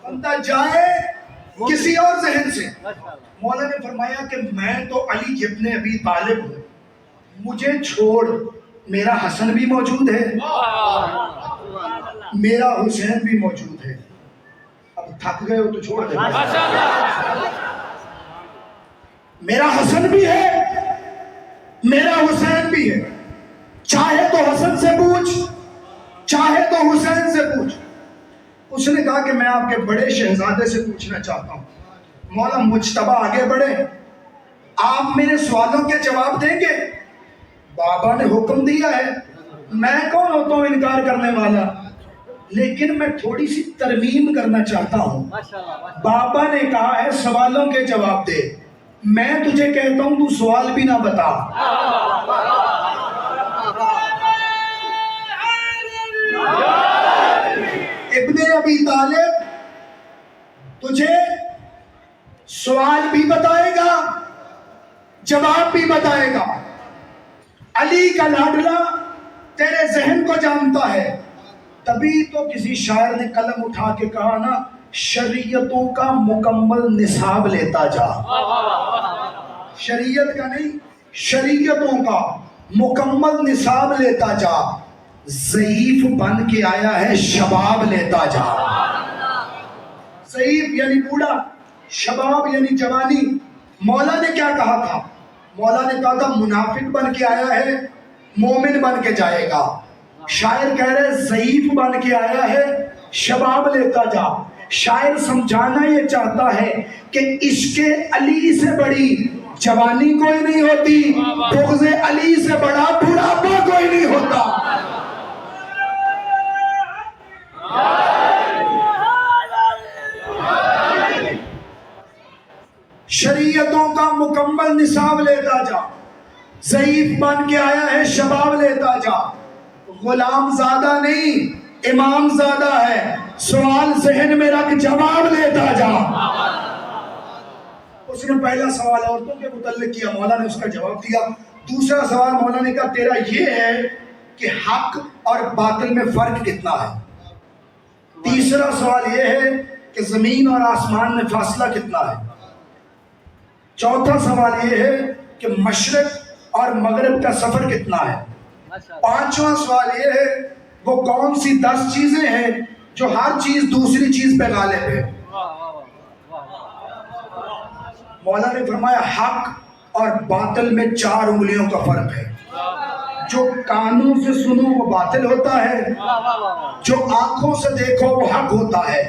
بندہ جائے کسی اور ذہن سے. مولا نے فرمایا کہ میں تو علی ابن ابی طالب ہوں, مجھے چھوڑ میرا حسن بھی موجود ہے, میرا حسین بھی موجود ہے. اب تھک گئے ہو تو چھوڑ دے. میرا حسن بھی ہے, میرا حسین بھی ہے, چاہے تو حسن سے پوچھ, چاہے تو حسین سے پوچھ. اس نے کہا کہ میں آپ کے بڑے شہزادے سے پوچھنا چاہتا ہوں. مولا مجتبی آگے بڑھے, آپ میرے سوالوں کے جواب دیں گے؟ بابا نے حکم دیا ہے, میں کون ہوتا ہوں انکار کرنے والا, لیکن میں تھوڑی سی ترمیم کرنا چاہتا ہوں. بابا نے کہا ہے سوالوں کے جواب دے, میں تجھے کہتا ہوں تو سوال بھی نہ بتا. ابن ابی طالب تجھے سوال بھی بتائے گا, جواب بھی بتائے گا. علی کا لاڈلا تیرے ذہن کو جانتا ہے. تبھی تو کسی شاعر نے قلم اٹھا کے کہا نا, شریعتوں کا مکمل نصاب لیتا جا. شریعت کا نہیں, شریعتوں کا مکمل نصاب لیتا جا. ضعیف بن کے آیا ہے, شباب لیتا جا. ضعیف یعنی بوڑھا, شباب یعنی جوانی. مولا نے کیا کہا تھا؟ مولا نے کہا تھا منافق بن کے آیا ہے, مومن بن کے جائے گا. شاعر کہہ رہے ضعیف بن کے آیا ہے, شباب لیتا جا. شاعر سمجھانا یہ چاہتا ہے کہ عشق علی سے بڑی جوانی کوئی نہیں ہوتی, بغض علی سے بڑا بڑھاپا کوئی نہیں ہوتا. شریعتوں کا مکمل نصاب لیتا جا. ضعیف بن کے آیا ہے, شباب لیتا جا. غلام زادہ نہیں, امام زادہ ہے. سوال ذہن میں رکھ, جواب لیتا جا. اس نے پہلا سوال عورتوں کے متعلق کیا, مولا نے اس کا جواب دیا. دوسرا سوال مولا نے کہا تیرا یہ ہے کہ حق اور باطل میں فرق کتنا ہے. تیسرا سوال یہ ہے کہ زمین اور آسمان میں فاصلہ کتنا ہے. چوتھا سوال یہ ہے کہ مشرق اور مغرب کا سفر کتنا ہے. پانچواں سوال یہ ہے وہ کون سی 10 چیزیں ہیں جو ہر چیز دوسری چیز پہ غالب ہے. مولا نے فرمایا حق اور باطل میں 4 انگلیوں کا فرق ہے. جو کانوں سے سنو وہ باطل ہوتا ہے, جو آنکھوں سے دیکھو وہ حق ہوتا ہے.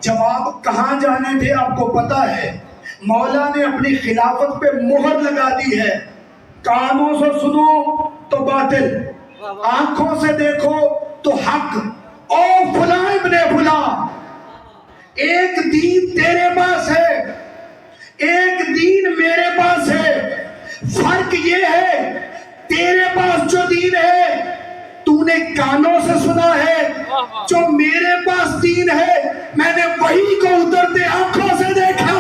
جواب کہاں جانے تھے آپ کو پتا ہے. مولا نے اپنی خلافت پہ مہر لگا دی ہے. کانوں سے سنو تو باطل, آنکھوں سے دیکھو تو حق. او فلاں ابن فلاں, ایک دین تیرے پاس ہے, ایک دین میرے پاس ہے. فرق یہ ہے تیرے پاس جو دین ہے تو نے کانوں سے سنا ہے, جو میرے پاس دین ہے میں نے وہی کو اترتے آنکھوں سے دیکھا.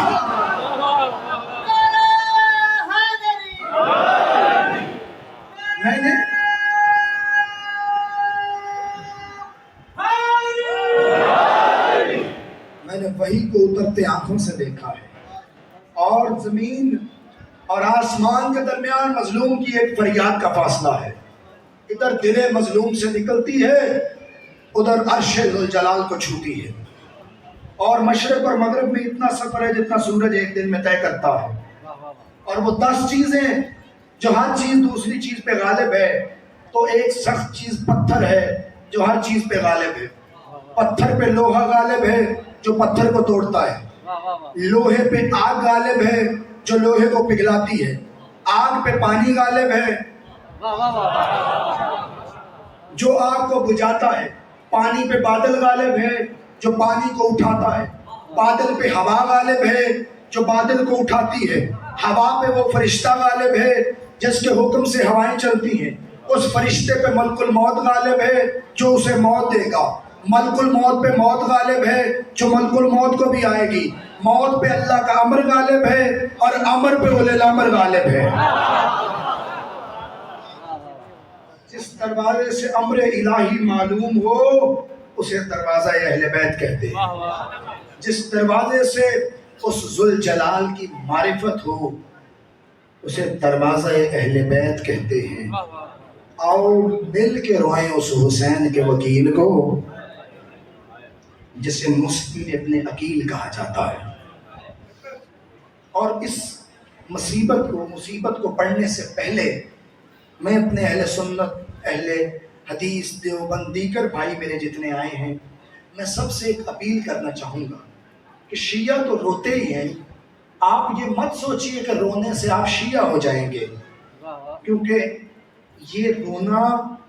میں نے سے دیکھا ہے، اور زمین اور آسمان کے درمیان مظلوم کی ایک فریاد کا فاصلہ ہے۔ ادھر دل مظلوم سے نکلتی ہے، ادھر عرش ذوالجلال کو چھوتی ہے، اور مشرق اور مغرب میں اتنا سفر ہے جتنا سورج ایک دن میں طے کرتا ہے۔ اور وہ 10 چیزیں جو ہر چیز دوسری چیز پہ غالب ہے، تو ایک سخت چیز پتھر ہے جو ہر چیز پہ غالب ہے۔ پتھر پہ لوہا غالب ہے جو پتھر کو توڑتا ہے، لوہے پہ آگ غالب ہے جو لوہے کو پگھلاتی ہے، آگ پہ پانی غالب ہے جو آگ کو بجھاتا ہے، پانی پہ بادل غالب ہے جو پانی کو اٹھاتا ہے، بادل پہ ہوا غالب ہے جو بادل کو اٹھاتی ہے، ہوا پہ وہ فرشتہ غالب ہے جس کے حکم سے ہوائیں چلتی ہیں، اس فرشتے پہ ملک الموت غالب ہے جو اسے موت دے گا، ملک الموت پہ موت غالب ہے جو ملک الموت کو بھی آئے گی، موت پہ اللہ کا امر غالب ہے اور امر پہ اولی الامر غالب ہے۔ جس دروازے سے امر الہی معلوم ہو اسے دروازہ اہل بیت کہتے ہیں، جس دروازے سے اس ذوالجلال کی معرفت ہو اسے دروازہ اہل بیت کہتے ہیں۔ آؤ مل کے روئیں اس حسین کے وکیل کو جسے مسلم ابن عقیل کہا جاتا ہے۔ اور اس مصیبت کو پڑھنے سے پہلے میں اپنے اہل سنت، اہل حدیث، دیوبند، دیگر بھائی میرے جتنے آئے ہیں، میں سب سے ایک اپیل کرنا چاہوں گا کہ شیعہ تو روتے ہی ہیں، آپ یہ مت سوچئے کہ رونے سے آپ شیعہ ہو جائیں گے، کیونکہ یہ رونا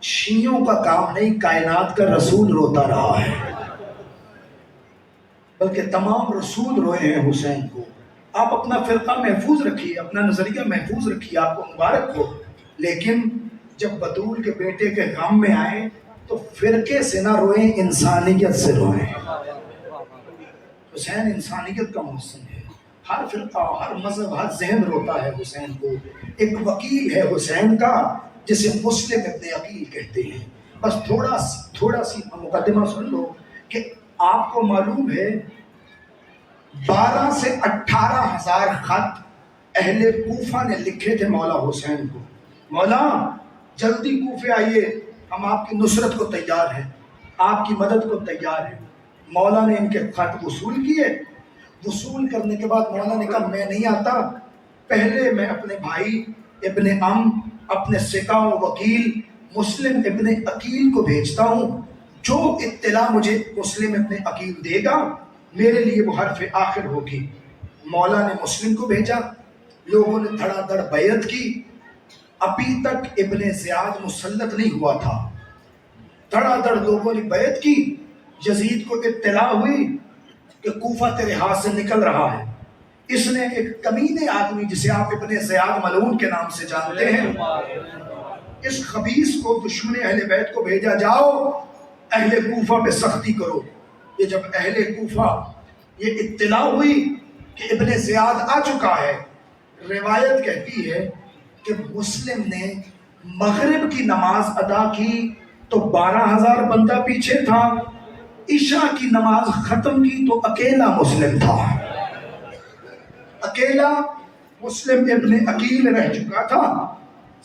شیعوں کا کام نہیں، کائنات کا رسول روتا رہا ہے، بلکہ تمام رسول روئے ہیں حسین کو۔ آپ اپنا فرقہ محفوظ رکھیے، اپنا نظریہ محفوظ رکھیے، آپ کو مبارک ہو، لیکن جب بطول کے بیٹے کے غم میں آئیں تو فرقے سے نہ روئیں، انسانیت سے روئیں۔ حسین انسانیت کا محسن ہے، ہر فرقہ، ہر مذہب، ہر ذہن روتا ہے حسین کو۔ ایک وکیل ہے حسین کا جسے مسلم ابن عقیل کہتے ہیں۔ بس تھوڑا سی مقدمہ سن لو کہ آپ کو معلوم ہے 12 سے 18,000 خط اہل کوفہ نے لکھے تھے مولا حسین کو، مولا جلدی کوفے آئیے، ہم آپ کی نصرت کو تیار ہیں، آپ کی مدد کو تیار ہیں۔ مولا نے ان کے خط وصول کیے، وصول کرنے کے بعد مولا نے کہا میں نہیں آتا، پہلے میں اپنے بھائی ابن عم، اپنے سکا و وکیل مسلم ابن عقیل کو بھیجتا ہوں، جو اطلاع مجھے مسلم ابن عقیل دے گا میرے لیے وہ حرف آخر ہوگی۔ مولا نے مسلم کو بھیجا، لوگوں نے دھڑا دھڑ بیعت کی، ابھی تک ابن زیاد مسلط نہیں ہوا تھا، دھڑا دھڑ لوگوں نے بیعت کی۔ یزید کو اطلاع ہوئی کہ کوفہ تیرے ہاتھ سے نکل رہا ہے، اس نے ایک کمینے آدمی جسے آپ ابن زیاد ملعون کے نام سے جانتے ہیں، اس خبیث کو دشمن اہل بیت کو بھیجا، جاؤ اہل کوفہ پہ سختی کرو۔ یہ جب اہل کوفہ یہ اطلاع ہوئی کہ ابن زیاد آ چکا ہے، روایت کہتی ہے کہ مسلم نے مغرب کی نماز ادا کی تو 12,000 بندہ پیچھے تھا، عشاء کی نماز ختم کی تو اکیلا مسلم تھا، اکیلا مسلم ابن عقیل رہ چکا تھا،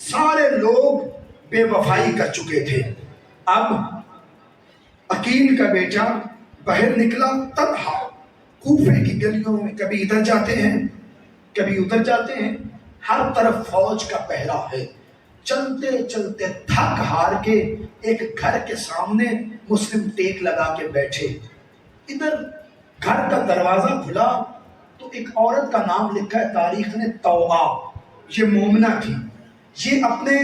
سارے لوگ بے وفائی کر چکے تھے۔ اب عقیل کا بیٹا باہر نکلا تنہا، کوفے کی گلیوں میں کبھی ادھر جاتے ہیں کبھی ادھر جاتے ہیں، ہر طرف فوج کا پہرا ہے، چلتے چلتے تھک ہار کے ایک گھر کے سامنے مسلم ٹیک لگا کے بیٹھے، ادھر گھر کا دروازہ کھلا تو ایک عورت کا نام لکھا ہے تاریخ نے توعا، یہ مومنہ تھی، یہ اپنے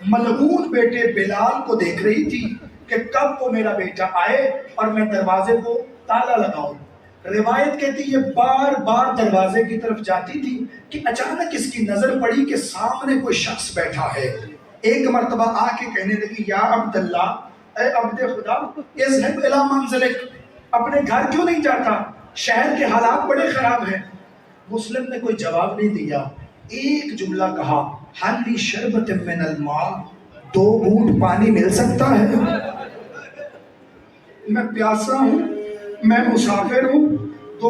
ملعون بیٹے بلال کو دیکھ رہی تھی کہ کب وہ میرا بیٹا آئے اور میں دروازے کو تالا لگاؤں۔ روایت کہتی یہ بار بار دروازے کی طرف جاتی تھی کہ اچانک اس کی نظر پڑی کہ سامنے کوئی شخص بیٹھا ہے، ایک مرتبہ آ کے کہنے لگی یا عبداللہ، اے عبد خدا، اذهب الی منزلک، اپنے گھر کیوں نہیں جاتا، شہر کے حالات بڑے خراب ہیں۔ مسلم نے کوئی جواب نہیں دیا، ایک جملہ کہا حل لی شربت من الماء، 2 گھونٹ پانی مل سکتا ہے، میں پیاسا ہوں، میں مسافر ہوں، 2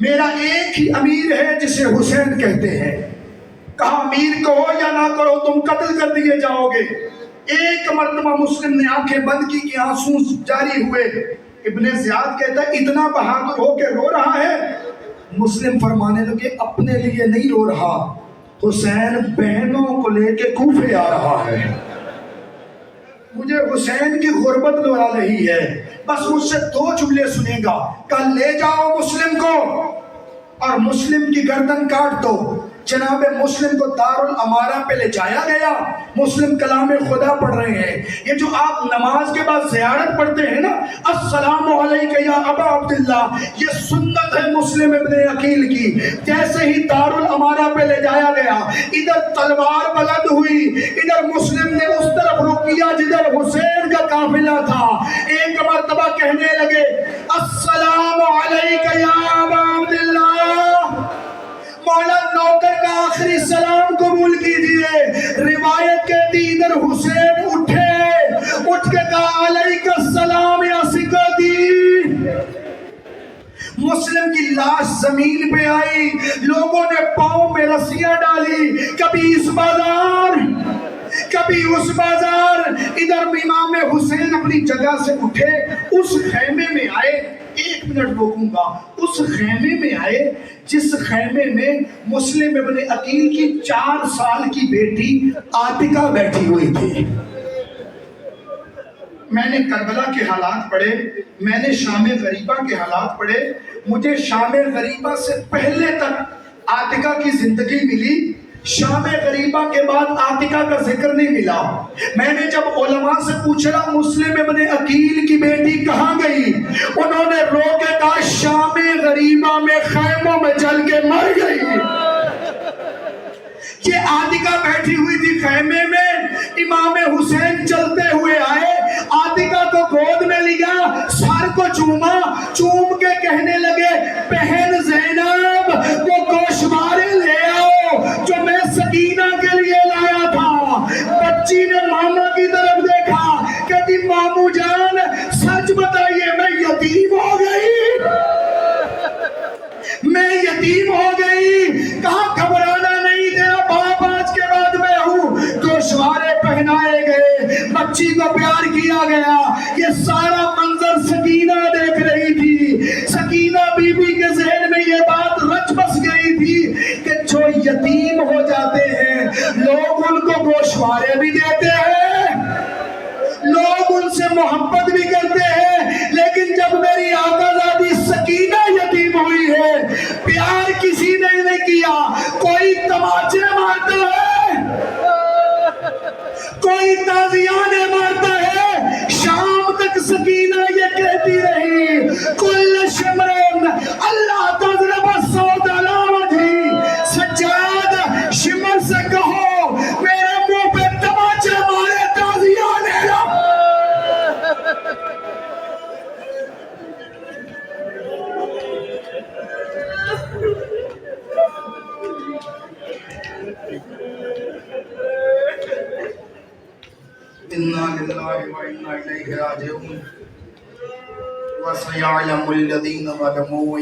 میرا ایک ہی امیر ہے جسے حسین کہتے ہیں. کہا امیر کہو یا نہ کرو تم قتل کر دیے جاؤ گے. ایک مرتبہ مسلم نے آنکھیں بند کی کہ آنسو جاری ہوئے. ابن زیاد کہتا ہے اتنا بہادر ہو کے رو رہا ہے. مسلم فرمانے لگے اپنے لیے نہیں رو رہا، حسین بہنوں کو لے کے کوفے آ رہا ہے. مجھے حسین کی غربت لڑا رہی ہے. بس مجھ سے 2 جملے سنیں گا. کل لے جاؤ مسلم کو اور مسلم کی گردن کاٹ دو. جناب مسلم کو دارالامارہ پہ لے جایا گیا. مسلم کلام خدا پڑھ رہے ہیں. یہ جو آپ نماز کے بعد زیارت پڑھتے ہیں نا، السلام علیکہ یا ابا عبداللہ، یہ سنت ہے مسلم ابن عقیل کی. جیسے ہی دارالامارہ پہ لے جایا گیا، ادھر تلوار بلند ہوئی، ادھر مسلم نے اس طرف رخ کیا جدھر حسین کا قافلہ تھا. ایک مرتبہ کہنے لگے السلام علیکہ یا ابا عبداللہ. مولا نوکر کا آخری سلام قبول کیجئے. روایت کہتی ادھر حسین اٹھے، اٹھ کے کہا علیکہ السلام یا سکتی. مسلم کی لاش زمین پہ آئی. لوگوں نے پاؤں میں رسیاں ڈالی، کبھی اس بازار کبھی اس بازار. ادھر امام حسین اپنی جگہ سے اٹھے، اس خیمے میں آئے. 1 منٹ روکوں گا. اس خیمے میں آئے جس خیمے میں مسلم ابن عقیل کی 4 سال کی بیٹی عاتقہ بیٹھی ہوئی تھی. میں نے کربلا کے حالات پڑھے، میں نے شام غریبہ کے حالات پڑھے. مجھے شام غریبہ سے پہلے تک عاتقہ کی زندگی ملی، شام غریبہ کے بعد عاتقہ کا ذکر نہیں ملا. میں نے جب علماء سے پوچھا مسلم ابن عقیل کی بیٹی کہاں گئی، انہوں نے رو کے کہا شام غریبہ میں خیموں میں جل کے مر گئی. یہ عاتقہ بیٹھی ہوئی تھی خیمے میں. امام حسین چلتے ہوئے آئے، عاتقہ کو گود میں لیا، سر کو چوما، چوم کے کہنے لگے بہن زینب وہ گوشوارے لے آؤ جو میں سکینہ کے لیے لایا تھا. بچی نے ماما کی طرف دیکھا، کہتی مامو جان سچ بتائیے میں یتیم ہو گئی، میں یتیم ہو گئی. کہاں گھبرانا نہیں، تیرا باپ آج کے بعد میں ہوں. گوشوارے پہنائے گئے، بچی کو پیار کیا گیا. یہ سارا منظر سکینہ دیکھ رہی تھی. سکینہ بی بی کے ذہن میں یہ بات رچ بس گئی تھی کہ جو یتیم ہو جاتے ہیں لوگ ان کو گوشوارے بھی دیتے ہیں، لوگ ان سے محبت بھی کرتے ہیں. لیکن جب میری آقازادی سکینہ یتیم ہوئی ہے، پیار کسی نے نہیں کیا. کوئی تماچے مارتا ہے، کوئی تازیانے مارتا ہے. شام تک سکینہ یہ کہتی رہی کل شمرن اللہ تضرب الصوت علی وجہی. سجاد شمر سے کہو میرے منہ پہ تماچے مارے تازیانے. انا للہ و انا الیہ راجعون. وسيعلم الذين ظلموا